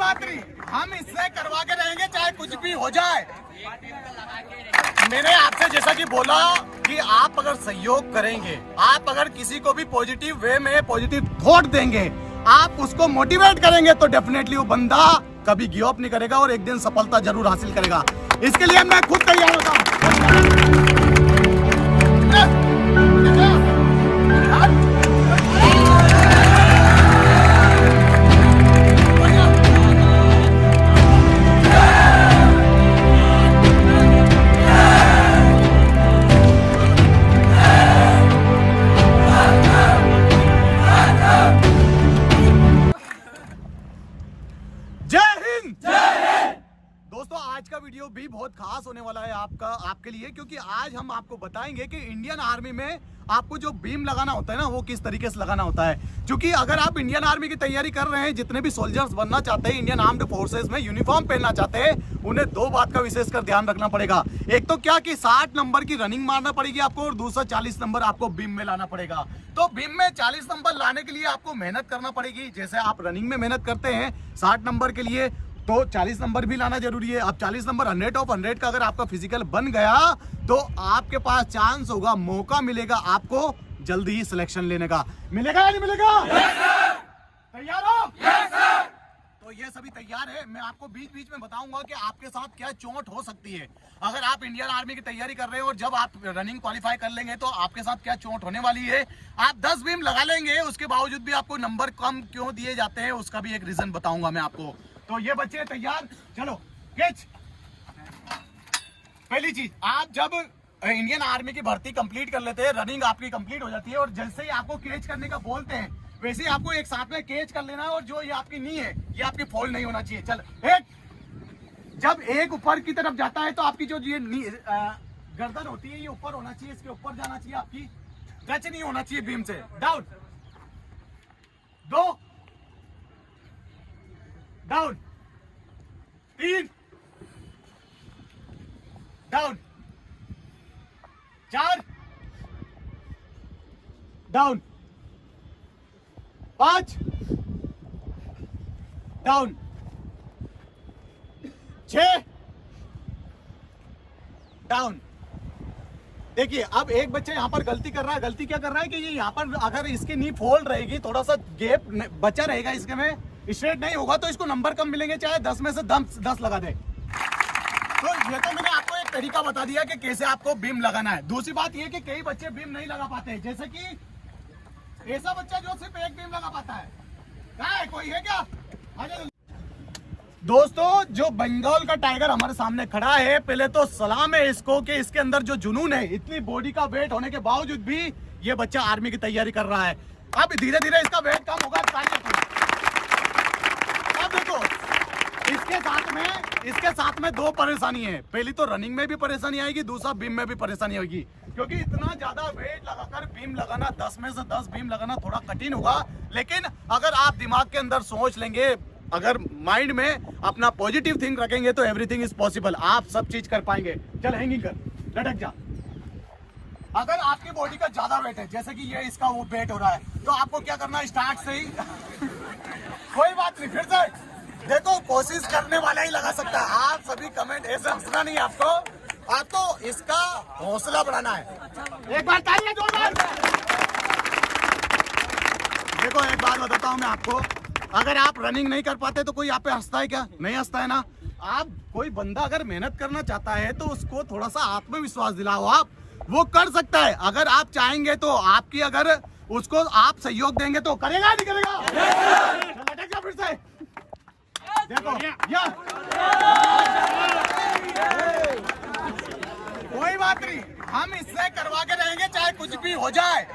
बात नहीं, हम इससे करवा के रहेंगे चाहे कुछ भी हो जाए। मैंने आपसे जैसा कि बोला कि आप अगर सहयोग करेंगे, आप अगर किसी को भी पॉजिटिव वे में पॉजिटिव थॉट देंगे, आप उसको मोटिवेट करेंगे तो डेफिनेटली वो बंदा कभी गिव अप नहीं करेगा और एक दिन सफलता जरूर हासिल करेगा। इसके लिए मैं खुद तैयार होता हूँ। दोस्तों आज का वीडियो भी बहुत खास होने वाला है आपके लिए, क्योंकि आज हम आपको बताएंगे कि इंडियन आर्मी में आपको जो बीम लगाना होता है ना, वो किस तरीके से लगाना होता है। क्योंकि अगर आप इंडियन आर्मी की तैयारी कर रहे हैं, जितने भी सोल्जर्स बनना चाहते हैं, इंडियन आर्म्ड फोर्सेस में यूनिफॉर्म पहनना चाहते हैं, उन्हें दो बात का विशेषकर ध्यान रखना पड़ेगा। एक तो क्या कि 60 नंबर की रनिंग मारना पड़ेगी आपको, और दूसरा 40 नंबर आपको बीम में लाना पड़ेगा। तो बीम में 40 नंबर लाने के लिए आपको मेहनत करना पड़ेगी। जैसे आप रनिंग में मेहनत करते हैं 60 नंबर के लिए, तो 40 नंबर भी लाना जरूरी है। अब 40 नंबर 100 ऑफ 100 का अगर आपका फिजिकल बन गया तो आपके पास चांस होगा, मौका मिलेगा आपको जल्दी ही सिलेक्शन लेने का। मिलेगा या नहीं मिलेगा? तैयार हो? तो ये सभी तैयार है। मैं आपको बीच बीच में बताऊंगा कि आपके साथ क्या चोट हो सकती है अगर आप इंडियन आर्मी की तैयारी कर रहे हो, और जब आप रनिंग क्वालिफाई कर लेंगे तो आपके साथ क्या चोट होने वाली है। आप 10 बीम लगा लेंगे, उसके बावजूद भी आपको नंबर कम क्यों दिए जाते हैं, उसका भी एक रीजन बताऊंगा मैं आपको। तो ये बच्चे तैयार, चलो गेच। पहली चीज, आप जब इंडियन आर्मी की भर्ती कंप्लीट कर लेते हैं, रनिंग आपकी कंप्लीट हो जाती है, और जैसे ही आपको कैच करने का बोलते हैं, वैसे ही आपको एक साथ में कैच कर लेना है। और जो ये आपकी नी है, ये आपकी फोल्ड नहीं होना चाहिए। चल एक, जब एक ऊपर की तरफ जाता है तो आपकी जो ये गर्दन होती है, ये ऊपर होना चाहिए, इसके ऊपर जाना चाहिए, आपकी टच नहीं होना चाहिए बीम से। Down, 2 down, 3 down, 4 down, 5 down, 6 down. देखिए अब एक बच्चे यहाँ पर गलती कर रहा है। गलती क्या कर रहा है कि ये यहाँ पर अगर इसकी नी फोल्ड रहेगी, थोड़ा सा गैप बचा रहेगा, इसके में स्ट्रेट नहीं होगा, तो इसको नंबर कम मिलेंगे, चाहे 10 में से 10 लगा दे। तो ये तो मैंने आपको एक तरीका बता दिया कि कैसे आपको बीम लगाना है। दूसरी बात ये कि कई बच्चे बीम नहीं लगा पाते हैं, जैसे कि ऐसा बच्चा जो सिर्फ एक बीम लगा पाता है। कहाँ है, कोई है क्या? दोस्तों जो बंगाल का टाइगर हमारे सामने खड़ा है, पहले तो सलाम है इसको कि इसके अंदर जो जुनून है, इतनी बॉडी का वेट होने के बावजूद भी ये बच्चा आर्मी की तैयारी कर रहा है। अब धीरे धीरे इसका वेट कम होगा। अब देखो इसके साथ में 2 परेशानी है। पहली तो रनिंग में भी परेशानी आएगी, दूसरा बीम में भी परेशानी होगी, क्योंकि इतना ज्यादा वेट लगाकर बीम लगाना, 10 में से 10 बीम लगाना थोड़ा कठिन होगा। लेकिन अगर आप दिमाग के अंदर सोच लेंगे, अगर माइंड में अपना पॉजिटिव थिंक रखेंगे, तो एवरीथिंग इज पॉसिबल। आप सब चीज कर पाएंगे। चल हैंगिंग कर, लटक जा। अगर आपकी बॉडी का ज्यादा वेट है, जैसे कि ये इसका वो वेट हो रहा है, तो आपको क्या करना है, स्टार्ट से ही कोई बात नहीं, फिर से देखो, कोशिश करने वाला ही लगा सकता है। आप सभी कमेंट ऐसे हंसना नहीं आपको, आपको इसका हौसला बढ़ाना है। एक बार तालियां जोरदार। देखो एक बात बताता हूं मैं आपको, अगर आप रनिंग नहीं कर पाते तो कोई आप पे हंसता है क्या? नहीं हंसता है ना। आप कोई बंदा अगर मेहनत करना चाहता है तो उसको थोड़ा सा आत्मविश्वास दिलाओ, आप वो कर सकता है। अगर आप चाहेंगे तो आपकी, अगर उसको आप सहयोग देंगे तो करेगा नहीं करेगा? लटक जा फिर से। देखो या कोई बात नहीं, हम इससे करवा के रहेंगे चाहे कुछ भी हो जाए।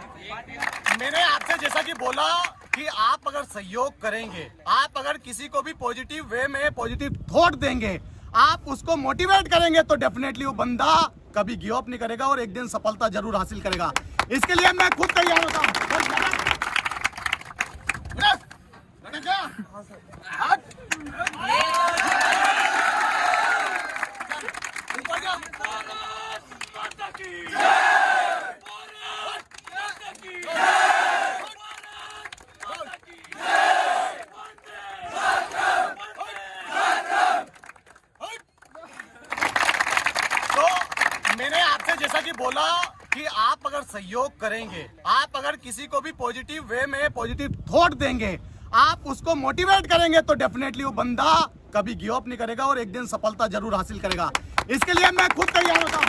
मैंने आपसे जैसा कि बोला कि आप अगर सहयोग करेंगे, आप अगर किसी को भी पॉजिटिव वे में पॉजिटिव थॉट देंगे, आप उसको मोटिवेट करेंगे, तो डेफिनेटली वो बंदा कभी गिव अप नहीं करेगा और एक दिन सफलता जरूर हासिल करेगा। इसके लिए मैं खुद तैयार होता हूँ। कि आप अगर सहयोग करेंगे, आप अगर किसी को भी पॉजिटिव वे में पॉजिटिव थॉट देंगे, आप उसको मोटिवेट करेंगे, तो डेफिनेटली वो बंदा कभी गिव अप नहीं करेगा और एक दिन सफलता जरूर हासिल करेगा। इसके लिए मैं खुद तैयार होता हूँ।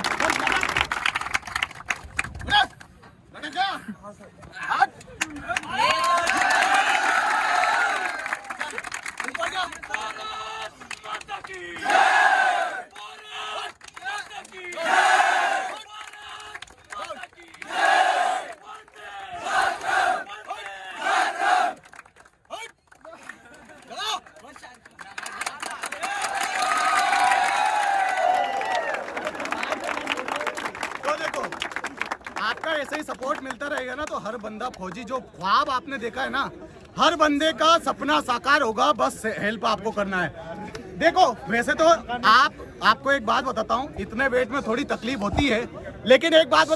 आपका ऐसे ही सपोर्ट मिलता रहेगा ना, तो हर बंदा फौजी, जो ख्वाब आपने देखा है ना, हर बंदे का सपना साकार होगा। बस हेल्प आपको करना है। देखो वैसे तो आपको एक बात बताता हूँ, इतने वेट में थोड़ी तकलीफ होती है, लेकिन एक बात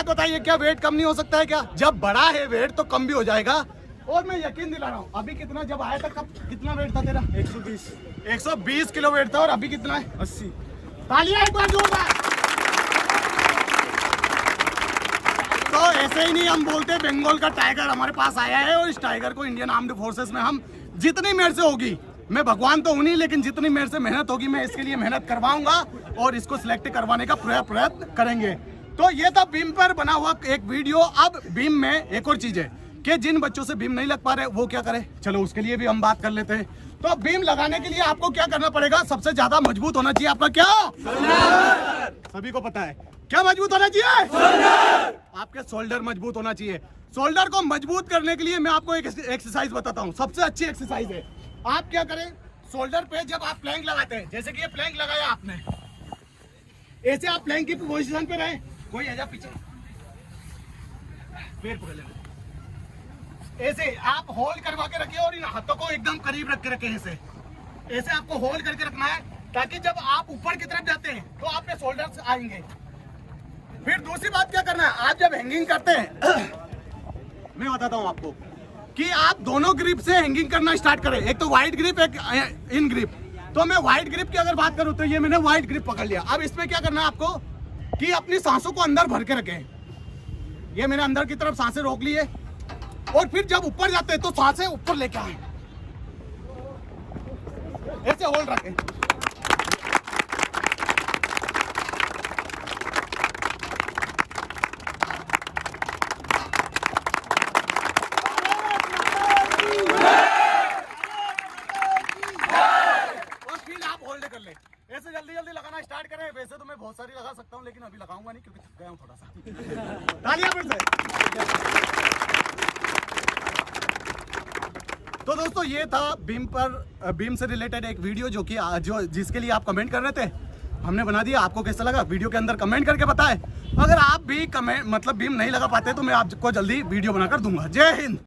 बताइए, क्या वेट कम नहीं हो सकता है क्या? जब बड़ा है वेट तो कम भी हो जाएगा। और मैं यकीन दिला रहा हूँ, अभी कितना, जब आया था कब कितना वेट था तेरा? 120 किलो वेट था, और अभी कितना है? 80। तालियां एक बार जोरदार। तो ऐसे ही नहीं हम बोलते, बंगाल का टाइगर हमारे पास आया है, और इस टाइगर को इंडियन आर्म्ड फोर्सेस में हम जितनी मेरे से होगी, मैं भगवान तो हूं नहीं, लेकिन जितनी मेरे से मेहनत होगी मैं इसके लिए मेहनत करवाऊंगा और इसको सिलेक्ट करवाने का प्रयत्न करेंगे। तो ये था बीम पर बना हुआ एक वीडियो। अब बीम में एक और चीज है कि जिन बच्चों से बीम नहीं लग पा रहे वो क्या करें, चलो उसके लिए भी हम बात कर लेते हैं। तो बीम लगाने के लिए आपको क्या करना पड़ेगा? सबसे ज्यादा मजबूत होना चाहिए आपका क्या? सभी को पता है क्या मजबूत होना चाहिए? आपके शोल्डर मजबूत होना चाहिए। शोल्डर को मजबूत करने के लिए मैं आपको एक एक्सरसाइज बताता हूँ, सबसे अच्छी एक्सरसाइज है। आप क्या करें, शोल्डर पे जब आप प्लैंक लगाते हैं, जैसे कि ये प्लैंक लगाया आपने, ऐसे आप प्लैंक की पोजीशन पे रहे, कोई आजा पीछे, पैर पकड़ लेना, ऐसे आप होल्ड करवा के रखिए और इन हाथों को एकदम करीब रख के रखें। ऐसे आपको होल्ड करके रखना है, ताकि जब आप ऊपर की तरफ जाते हैं तो आपके शोल्डर्स आएंगे। फिर दूसरी बात क्या करना है, आप जब हैंगिंग करते हैं मैं बताता हूं आपको कि आप दोनों ग्रिप से हैंगिंग करना स्टार्ट करें, एक तो वाइड ग्रिप, एक इन ग्रिप। तो मैं वाइड ग्रिप की अगर बात करूं तो ये मैंने वाइड ग्रिप पकड़ लिया। अब इसमें क्या करना है आपको कि अपनी सांसों को अंदर भर के रखें। ये मैंने अंदर की तरफ सांसें रोक ली है, और फिर जब ऊपर जाते हैं तो सांसें ऊपर लेके आए, ऐसे होल्ड रखें। ऐसे जल्दी जल्दी लगाना स्टार्ट करें। वैसे तो मैं बहुत सारी लगा सकता हूं, लेकिन अभी लगाऊंगा नहीं क्योंकि थक गया हूं थोड़ा सा। तालियां फिर से। तो दोस्तों ये था बीम से रिलेटेड एक वीडियो, जो जिसके लिए आप कमेंट कर रहे थे, हमने बना दिया। आपको कैसा लगा वीडियो के अंदर कमेंट करके बताएं। अगर आप भी बीम नहीं लगा पाते तो मैं आपको जल्दी वीडियो बनाकर दूंगा। जय हिंद।